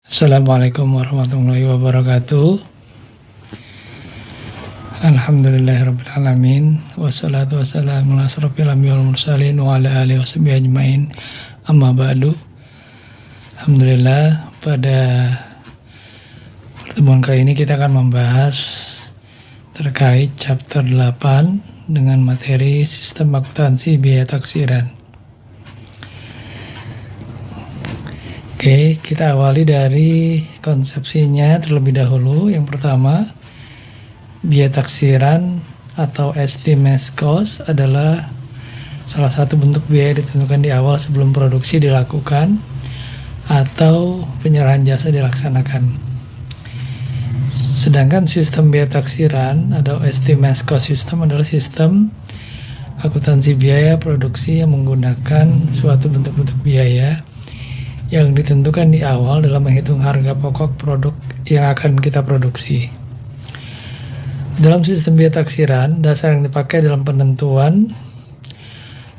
Assalamualaikum warahmatullahi wabarakatuh. Alhamdulillahirrabbilalamin. Wassalatu wassalamu ala asrofil anbiya'i wal mursalin wa ala alihi washabihi ajmain. Amma ba'du. Alhamdulillah, pada pertemuan kali ini kita akan membahas terkait chapter 8 dengan materi sistem akuntansi biaya taksiran. Oke, kita awali dari konsepsinya terlebih dahulu. Yang pertama, biaya taksiran atau estimated cost adalah salah satu bentuk biaya ditentukan di awal sebelum produksi dilakukan atau penyerahan jasa dilaksanakan. Sedangkan sistem biaya taksiran atau estimated cost system adalah sistem akuntansi biaya produksi yang menggunakan suatu bentuk-bentuk biaya yang ditentukan di awal dalam menghitung harga pokok produk yang akan kita produksi. Dalam sistem biaya taksiran, dasar yang dipakai dalam penentuan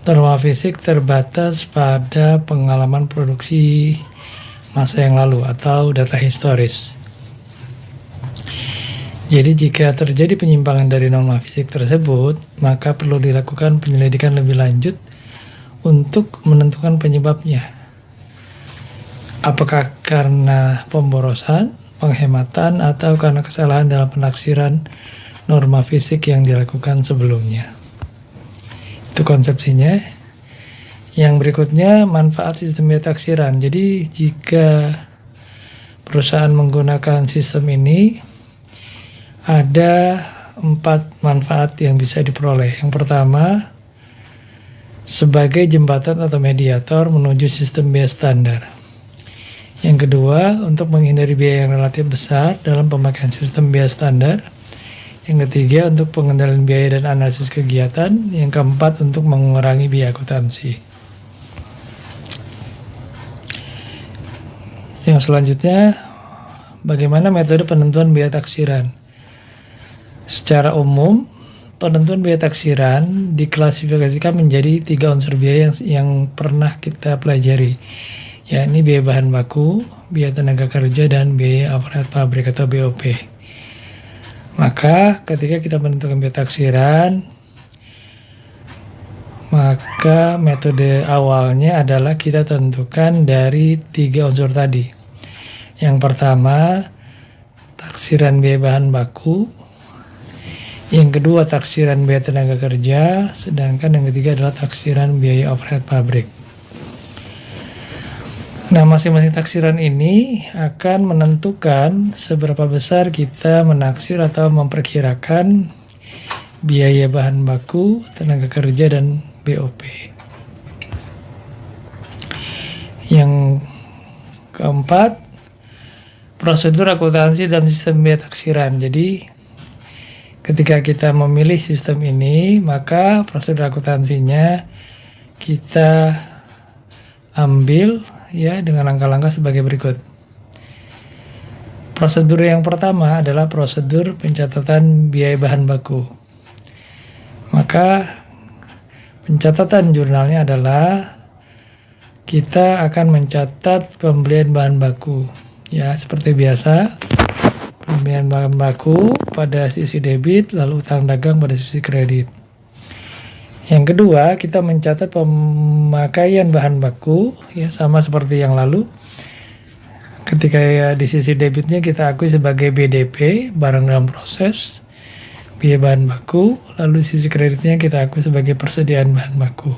norma fisik terbatas pada pengalaman produksi masa yang lalu atau data historis. Jadi jika terjadi penyimpangan dari norma fisik tersebut, maka perlu dilakukan penyelidikan lebih lanjut untuk menentukan penyebabnya. Apakah karena pemborosan, penghematan, atau karena kesalahan dalam penaksiran norma fisik yang dilakukan sebelumnya. Itu konsepsinya. Yang berikutnya, manfaat sistem biaya taksiran. Jadi jika perusahaan menggunakan sistem ini, ada 4 manfaat yang bisa diperoleh. Yang pertama, sebagai jembatan atau mediator menuju sistem biaya standar. Yang kedua, untuk menghindari biaya yang relatif besar dalam pemakaian sistem biaya standar. Yang ketiga, untuk pengendalian biaya dan analisis kegiatan. Yang keempat, untuk mengurangi biaya akuntansi. Yang selanjutnya, bagaimana metode penentuan biaya taksiran? Secara umum, penentuan biaya taksiran diklasifikasikan menjadi 3 unsur biaya yang pernah kita pelajari, yakni biaya bahan baku, biaya tenaga kerja, dan biaya overhead pabrik atau BOP. Maka ketika kita menentukan biaya taksiran, maka metode awalnya adalah kita tentukan dari 3 unsur tadi. Yang pertama, taksiran biaya bahan baku. Yang kedua, taksiran biaya tenaga kerja. Sedangkan yang ketiga adalah taksiran biaya overhead pabrik. Nah, masing-masing taksiran ini akan menentukan seberapa besar kita menaksir atau memperkirakan biaya bahan baku, tenaga kerja, dan BOP. Yang keempat, prosedur akuntansi dalam sistem biaya taksiran. Jadi, ketika kita memilih sistem ini, maka prosedur akuntansinya kita ambil dengan langkah-langkah sebagai berikut. Prosedur yang pertama adalah prosedur pencatatan biaya bahan baku. Maka pencatatan jurnalnya adalah kita akan mencatat pembelian bahan baku. Ya, seperti biasa, pembelian bahan baku pada sisi debit, lalu utang dagang pada sisi kredit. Yang kedua, kita mencatat pemakaian bahan baku, sama seperti yang lalu. Ketika di sisi debitnya kita akui sebagai BDP, barang dalam proses, biaya bahan baku, lalu sisi kreditnya kita akui sebagai persediaan bahan baku.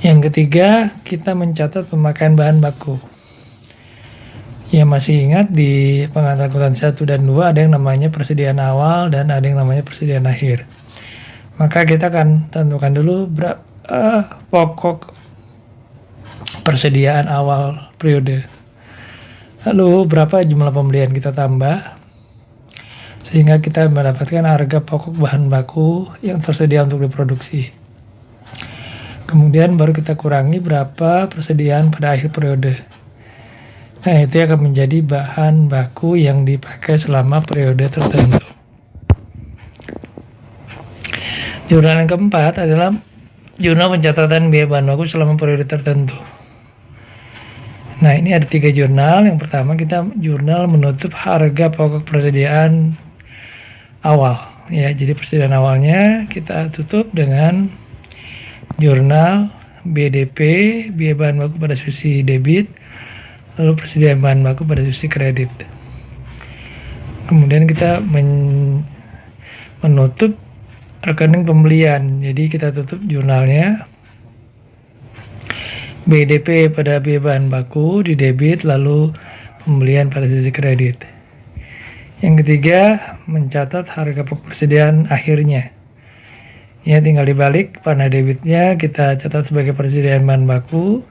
Yang ketiga, kita mencatat pemakaian bahan baku. Masih ingat di pengantar akuntansi 1 dan 2 ada yang namanya persediaan awal dan ada yang namanya persediaan akhir. Maka kita akan tentukan dulu berapa pokok persediaan awal periode. Lalu berapa jumlah pembelian kita tambah sehingga kita mendapatkan harga pokok bahan baku yang tersedia untuk diproduksi. Kemudian baru kita kurangi berapa persediaan pada akhir periode. Nah, itu akan menjadi bahan baku yang dipakai selama periode tertentu. Jurnal yang keempat adalah jurnal pencatatan biaya bahan baku selama periode tertentu. Nah, ini ada 3 jurnal. Yang pertama kita jurnal menutup harga pokok persediaan awal. Ya, jadi persediaan awalnya kita tutup dengan jurnal BDP, biaya bahan baku pada sisi debit, lalu persediaan bahan baku pada sisi kredit. Kemudian kita menutup rekening pembelian. Jadi kita tutup jurnalnya BDP pada biaya bahan baku di debit, lalu pembelian pada sisi kredit. Yang ketiga, mencatat harga pokok persediaan akhirnya. Ya, tinggal dibalik, pada debitnya kita catat sebagai persediaan bahan baku,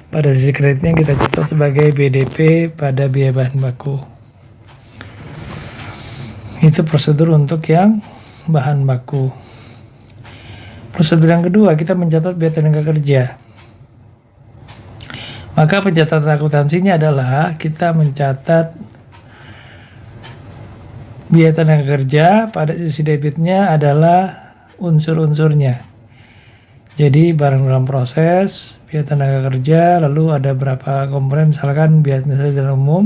pada sisi kreditnya kita catat sebagai BDP pada biaya bahan baku. Itu prosedur untuk yang bahan baku. Prosedur yang kedua, kita mencatat biaya tenaga kerja. Maka pencatatan akuntansinya adalah kita mencatat biaya tenaga kerja, pada sisi debitnya adalah unsur-unsurnya. Jadi barang dalam proses, biaya tenaga kerja, lalu ada berapa komponen, misalkan biaya jalan umum,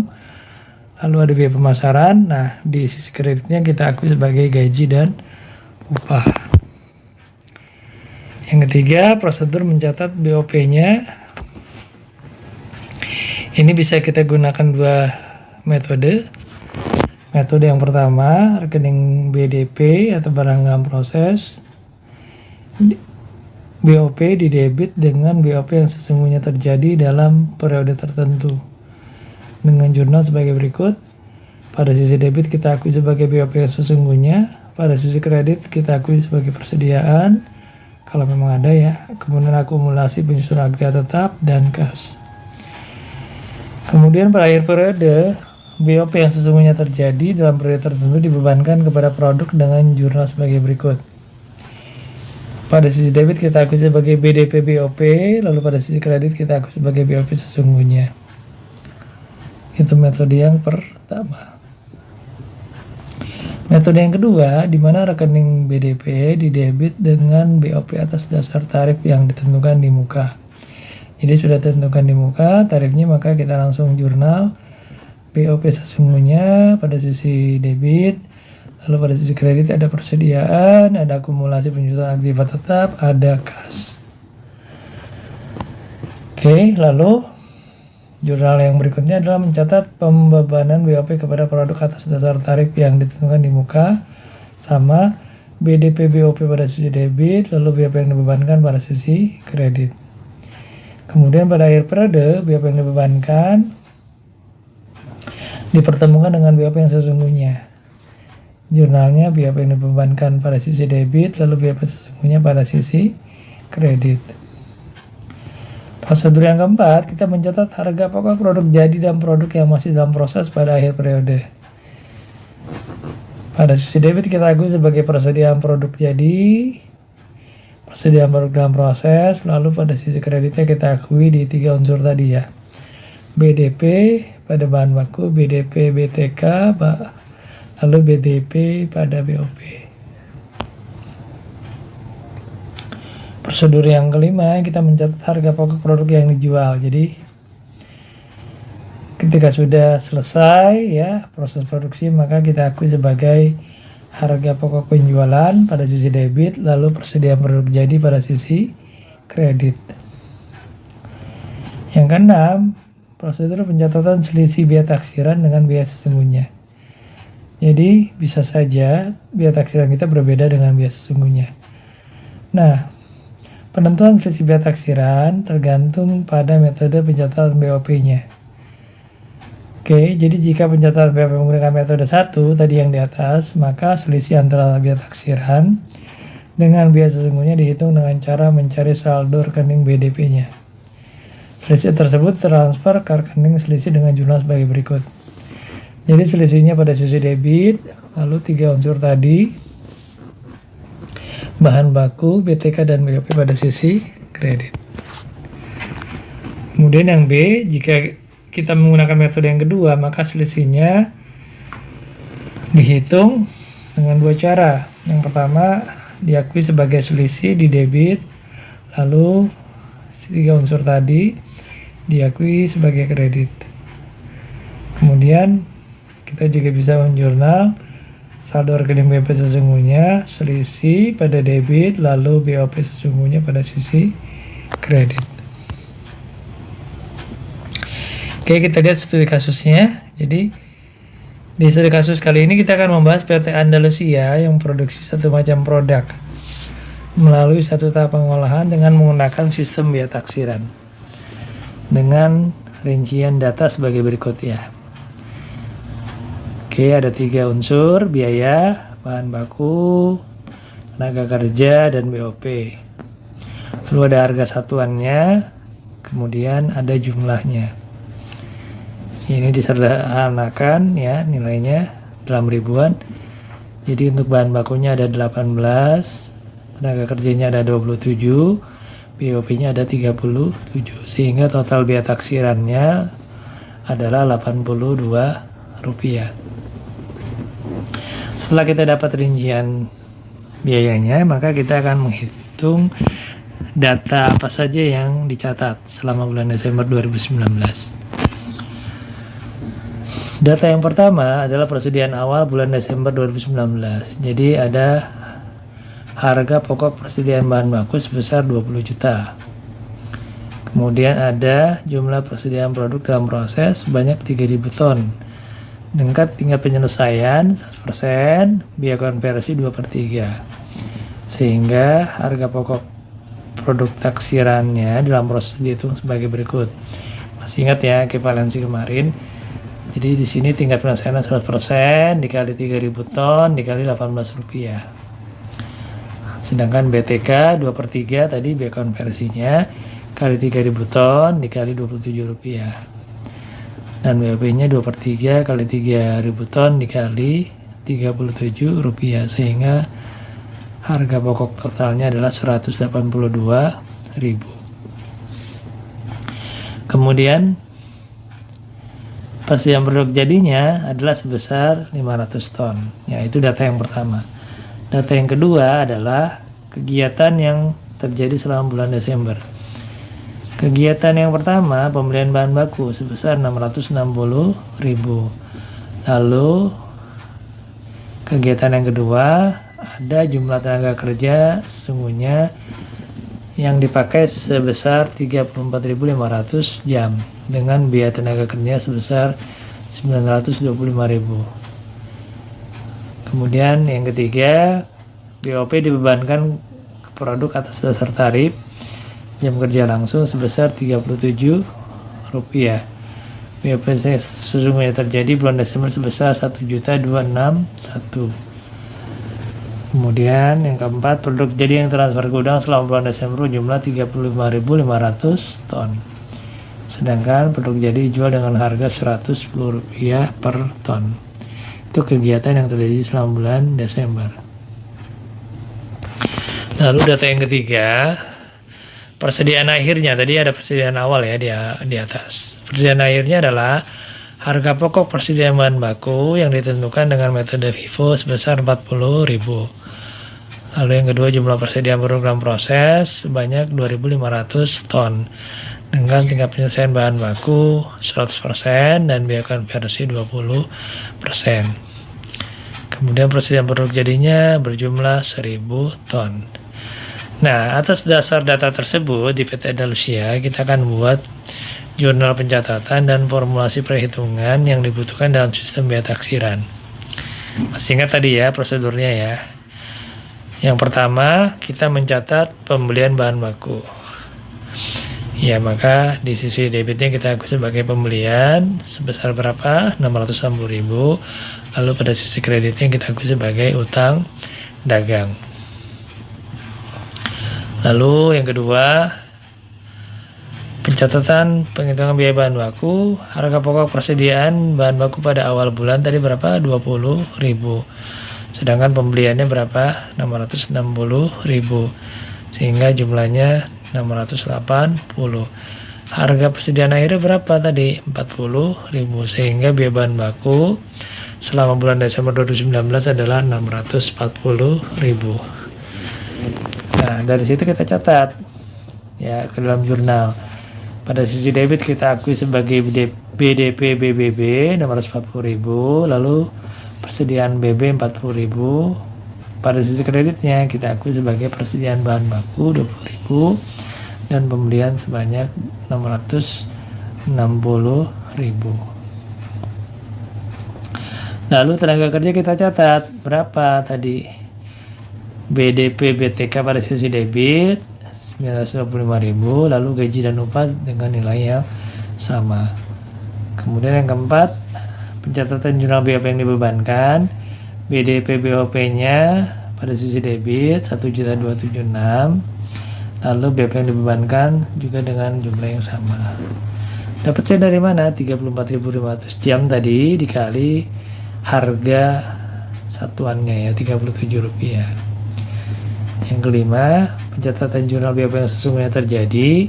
lalu ada biaya pemasaran. Nah, di sisi kreditnya kita akui sebagai gaji dan upah. Yang ketiga, prosedur mencatat BOP-nya. Ini bisa kita gunakan 2 metode. Metode yang pertama, rekening BDP atau barang dalam proses. BOP di debit dengan BOP yang sesungguhnya terjadi dalam periode tertentu. Dengan jurnal sebagai berikut. Pada sisi debit kita akui sebagai BOP yang sesungguhnya. Pada sisi kredit kita akui sebagai persediaan, kalau memang ada ya. Kemudian akumulasi penyusunan aktiva tetap dan kas. Kemudian pada akhir periode, BOP yang sesungguhnya terjadi dalam periode tertentu dibebankan kepada produk dengan jurnal sebagai berikut. Pada sisi debit kita akui sebagai BDP BOP, lalu pada sisi kredit kita akui sebagai BOP sesungguhnya. Itu metode yang pertama. Metode yang kedua, di mana rekening BDP didebit dengan BOP atas dasar tarif yang ditentukan di muka. Jadi sudah ditentukan di muka tarifnya, maka kita langsung jurnal BOP sesungguhnya pada sisi debit, lalu pada sisi kredit ada persediaan, ada akumulasi penyusunan aktiva tetap, ada kas. Oke, lalu jurnal yang berikutnya adalah mencatat pembebanan BOP kepada produk atas dasar tarif yang ditentukan di muka, sama BDP BOP pada sisi debit, lalu BOP yang dibebankan pada sisi kredit. Kemudian pada akhir periode, BOP yang dibebankan dipertemukan dengan BOP yang sesungguhnya. Jurnalnya BOP yang dibebankan pada sisi debit, lalu BOP sesungguhnya pada sisi kredit. Prosedur yang keempat, kita mencatat harga pokok produk jadi dan produk yang masih dalam proses pada akhir periode. Pada sisi debit kita akui sebagai persediaan produk jadi, persediaan produk dalam proses, lalu pada sisi kreditnya kita akui di 3 unsur tadi ya. BDP pada bahan baku, BDP BTK, lalu BDP pada BOP. Prosedur yang kelima, kita mencatat harga pokok produk yang dijual. Jadi ketika sudah selesai ya proses produksi, maka kita akui sebagai harga pokok penjualan pada sisi debit, lalu persediaan produk jadi pada sisi kredit. Yang keenam, prosedur pencatatan selisih biaya taksiran dengan biaya sesungguhnya. Jadi bisa saja biaya taksiran kita berbeda dengan biaya sesungguhnya. Nah, penentuan selisih biaya taksiran tergantung pada metode pencatatan BOP-nya. Oke, jadi jika pencatatan BOP menggunakan metode 1 tadi yang di atas, maka selisih antara biaya taksiran dengan biaya sesungguhnya dihitung dengan cara mencari saldo rekening BDP-nya. Selisih tersebut transfer ke rekening selisih dengan jurnal sebagai berikut. Jadi selisihnya pada sisi debit, lalu 3 unsur tadi, bahan baku, BTK, dan BOP pada sisi kredit. Kemudian yang B, jika kita menggunakan metode yang kedua, maka selisihnya dihitung dengan 2 cara. Yang pertama, diakui sebagai selisih di debit, lalu 3 unsur tadi. diakui sebagai kredit. Kemudian kita juga bisa menjurnal saldo rekening BP sesungguhnya, selisih pada debit, lalu BOP sesungguhnya pada sisi kredit. Oke, kita lihat studi kasusnya. Jadi di studi kasus kali ini kita akan membahas PT Andalusia yang produksi satu macam produk melalui satu tahap pengolahan dengan menggunakan sistem biaya taksiran dengan rincian data sebagai berikut ya. Oke, ada 3 unsur: biaya, bahan baku, tenaga kerja, dan BOP. Lalu ada harga satuannya, kemudian ada jumlahnya. Ini disederhanakan ya, nilainya dalam ribuan. Jadi untuk bahan bakunya ada 18, tenaga kerjanya ada 27, BOP-nya ada 37, sehingga total biaya taksirannya adalah Rp82. Setelah kita dapat rincian biayanya, maka kita akan menghitung data apa saja yang dicatat selama bulan Desember 2019. Data yang pertama adalah persediaan awal bulan Desember 2019. Jadi ada harga pokok persediaan bahan baku sebesar 20 juta. Kemudian ada jumlah persediaan produk dalam proses sebanyak 3.000 ton. Dengan tingkat penyelesaian 100%, biaya konversi 2/3. Sehingga harga pokok produk taksirannya dalam proses dihitung sebagai berikut. Masih ingat ya ekivalensi kemarin? Jadi di sini tingkat penyelesaian 100% dikali 3.000 ton dikali Rp18. Sedangkan BTK 2/3 tadi biaya konversinya kali 3.000 ton dikali Rp27. Dan BOP-nya 2/3 kali 3.000 ton dikali Rp37, sehingga harga pokok totalnya adalah Rp182.000. Kemudian persediaan produk jadinya adalah sebesar 500 ton. Ya, itu data yang pertama. Data yang kedua adalah kegiatan yang terjadi selama bulan Desember. Kegiatan yang pertama, pembelian bahan baku sebesar 660.000. Lalu kegiatan yang kedua, ada jumlah tenaga kerja sesungguhnya yang dipakai sebesar 34.500 jam dengan biaya tenaga kerja sebesar 925.000. Kemudian yang ketiga, BOP dibebankan ke produk atas dasar tarif jam kerja langsung sebesar Rp37. BOP sesungguhnya terjadi bulan Desember sebesar 1.261. Kemudian yang keempat, produk jadi yang transfer gudang selama bulan Desember jumlah 35.500 ton. Sedangkan produk jadi dijual dengan harga Rp110 per ton. Itu kegiatan yang terjadi selama bulan Desember. Lalu data yang ketiga, persediaan akhirnya. Tadi ada persediaan awal ya di atas. Persediaan akhirnya adalah harga pokok persediaan bahan baku yang ditentukan dengan metode FIFO sebesar Rp40.000. Lalu yang kedua, jumlah persediaan produk dalam proses sebanyak 2.500 ton dengan tingkat penyelesaian bahan baku 100% dan biaya konversi 20%. Kemudian persediaan produk jadinya berjumlah 1.000 ton. Nah, atas dasar data tersebut di PT Andalusia kita akan buat jurnal pencatatan dan formulasi perhitungan yang dibutuhkan dalam sistem biaya taksiran. Masih ingat tadi ya prosedurnya ya. Yang pertama, kita mencatat pembelian bahan baku. Ya, maka di sisi debitnya kita akui sebagai pembelian sebesar berapa? 660.000. Lalu pada sisi kreditnya kita akui sebagai utang dagang. Lalu yang kedua, pencatatan penghitungan biaya bahan baku. Harga pokok persediaan bahan baku pada awal bulan tadi berapa? 20.000. Sedangkan pembeliannya berapa? 660.000. Sehingga jumlahnya 680. Harga persediaan akhirnya berapa tadi? 40.000. Sehingga biaya bahan baku selama bulan Desember 2019 adalah 640.000. Nah, dari situ kita catat ya ke dalam jurnal. Pada sisi debit kita akui sebagai BDP BBB 640.000, lalu persediaan BB 40.000. Pada sisi kreditnya kita akui sebagai persediaan bahan baku 20.000 dan pembelian sebanyak 660.000. Lalu tenaga kerja kita catat berapa tadi? BDP BTK pada sisi debit 925.000, lalu gaji dan upah dengan nilai yang sama. Kemudian yang keempat, pencatatan jurnal BOP yang dibebankan. BDP BOP-nya pada sisi debit 1.276, lalu BOP yang dibebankan juga dengan jumlah yang sama. Dapat saya dari mana? 34.500 jam tadi dikali harga satuannya ya, Rp37. Yang kelima, pencatatan jurnal BOP yang sesungguhnya terjadi.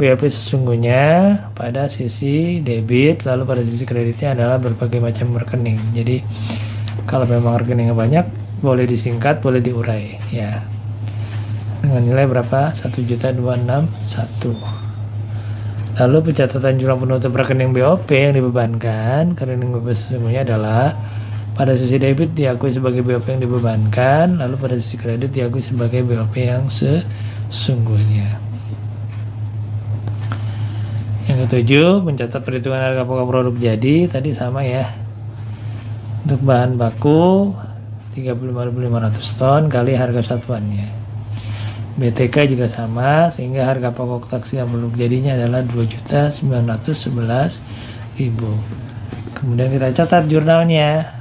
BOP sesungguhnya pada sisi debit, lalu pada sisi kreditnya adalah berbagai macam rekening. Jadi kalau memang rekeningnya banyak, boleh disingkat, boleh diurai ya. Dengan nilai berapa? 1.261. Lalu pencatatan jurnal penutup rekening BOP yang dibebankan. Rekening BOP sesungguhnya adalah pada sisi debit diakui sebagai BOP yang dibebankan, lalu pada sisi kredit diakui sebagai BOP yang sesungguhnya. Yang ketujuh, mencatat perhitungan harga pokok produk jadi. Tadi sama ya. Untuk bahan baku 35.500 ton kali harga satuannya. BTK juga sama, sehingga harga pokok taksiran produk jadinya adalah 2.911.000. Kemudian kita catat jurnalnya.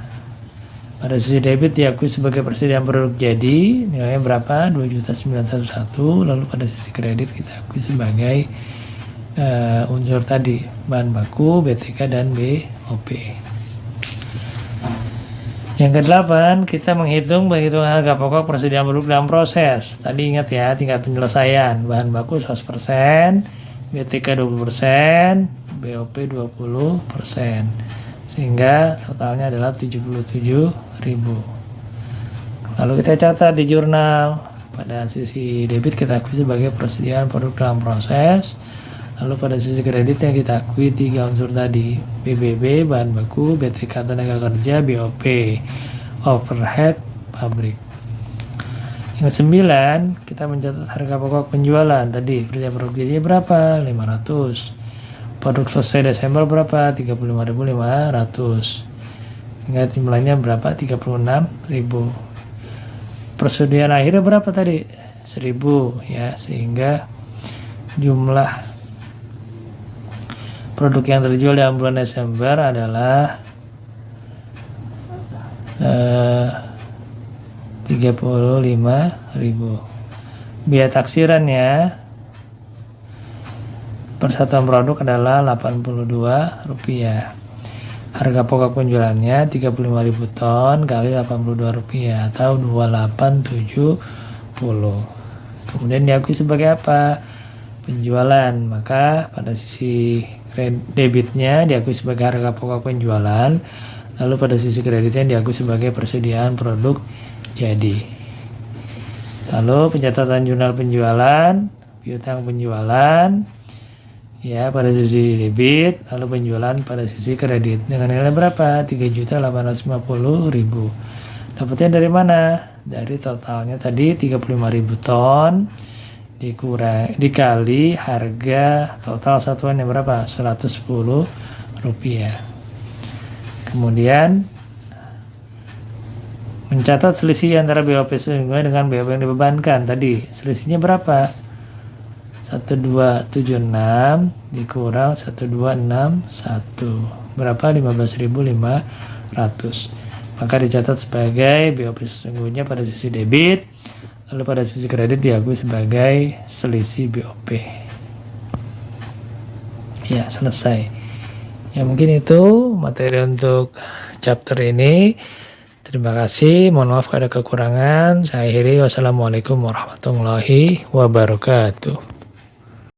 Pada sisi debit diakui sebagai persediaan produk jadi, nilainya berapa? 2.911.000. Lalu pada sisi kredit kita akui sebagai unsur tadi, bahan baku, BTK, dan BOP. Yang ke-8, kita menghitung harga pokok persediaan produk dalam proses. Tadi ingat ya, tingkat penyelesaian. Bahan baku 100%, BTK 20%, BOP 20%. Sehingga totalnya adalah 77.000. Lalu kita catat di jurnal. Pada sisi debit kita akui sebagai persediaan produk dalam proses. Lalu pada sisi kreditnya kita akui 3 unsur tadi, BBB, bahan baku, BTK tenaga kerja, BOP, overhead, pabrik. Yang ke-9, kita mencatat harga pokok penjualan. Tadi persediaan produk jadinya berapa? 500. Produk selesai Desember berapa? 35.500. Sehingga jumlahnya berapa? 36.000. Persediaan akhirnya berapa tadi? 1.000 ya, sehingga jumlah produk yang terjual dalam bulan Desember adalah 35.000. Biaya taksirannya persatuan produk adalah Rp82. Harga pokok penjualannya 35.000 ton kali Rp82 atau 2870. Kemudian diakui sebagai apa? Penjualan. Maka pada sisi debitnya diakui sebagai harga pokok penjualan, lalu pada sisi kreditnya diakui sebagai persediaan produk jadi. Lalu pencatatan jurnal penjualan, piutang penjualan ya pada sisi debit, lalu penjualan pada sisi kredit dengan nilai berapa? 3.850.000. Dapatnya dari mana? Dari totalnya tadi 35.000 ton dikali harga total satuannya berapa? Rp110. Kemudian mencatat selisih antara BOP sesungguhnya dengan BOP yang dibebankan. Tadi selisihnya berapa? 1276 dikurang 1261 berapa? 15.500. Maka dicatat sebagai BOP sesungguhnya pada sisi debit, lalu pada sisi kredit diakui sebagai selisih BOP. Ya, selesai. Ya, mungkin itu materi untuk chapter ini. Terima kasih. Mohon maaf kalau ada kekurangan. Saya akhiri. Wassalamualaikum warahmatullahi wabarakatuh.